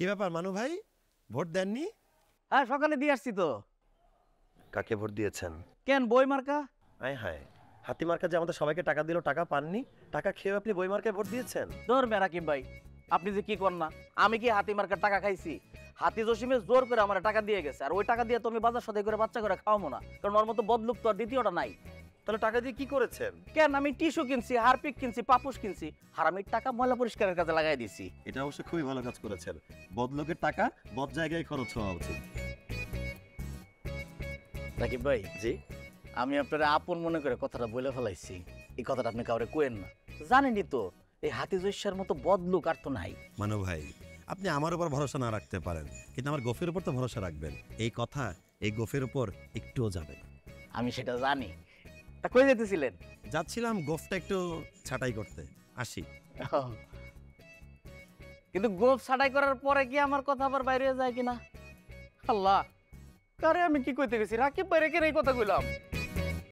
কি ব্যাপার মানু ভাই, ভোট দেননি? হ্যাঁ, সকালে দিয়ে আসছি তো। কাকে ভোট দিয়েছেন? কেন, বই মার্কা? আয় হায়, হাতি মার্কা যে আমাদের সবাইকে টাকা দিল, টাকা পাননি, টাকা খেয়ে আপনি বই মার্কায় ভোট দিয়েছেন? ধরবে রাকিব ভাই, আপনি যে কি কর না, আমি কি হাতি মার্কার টাকা খাইছি? হাতি জসিমে জোর করে আমার টাকা দিয়ে গেছে, আর ওই টাকা দিয়ে তো আমি বাজার সদাই করে বাচ্চা করে খাওয়াবো না, কারণ ওর মতো বদলুক তো আর দ্বিতীয়টা নাই। তাহলে টাকা দিয়ে কি করেছেন? কেন, আমি টিস্যু কিনছি, হারপিক কিনছি, পাপুস কিনছি, হারামির টাকা ময়লা পরিষ্কারের কাজে লাগাই দিছি। এটা অবশ্য খুবই ভালো কাজ করেছেন। বদলোকের টাকা বদ জায়গায় খরচ হওয়া উচিত। রাকিব ভাই, জি, আমি আপনার আপন মনে করে কথাটা বলে ফেলাইছি, এই কথাটা আপনি কাউরে কোয়েন না। জানেনই তো এই হাতি জস্যার মতো বদলুক আর তো নাই। মানু ভাই, আপনি আমার উপর ভরসা না রাখতে পারেন, কিন্তু আমার গোফের উপর তো ভরসা রাখবেন। এই কথা এই গোফের উপর একটুও যাবে না। আমি সেটা জানি। তা কই যেতেছিলেন? যাচ্ছিলাম গোফটা একটু ছাঁটাই করতে, আসি। কিন্তু গোপ ছাটাই করার পরে কি আমার কথা আবার বাইরে যায় কিনা? আল্লাহ, কারে আমি কি কইতে গেছি? রাকিব বাইরে কেন এই কথা কইলাম?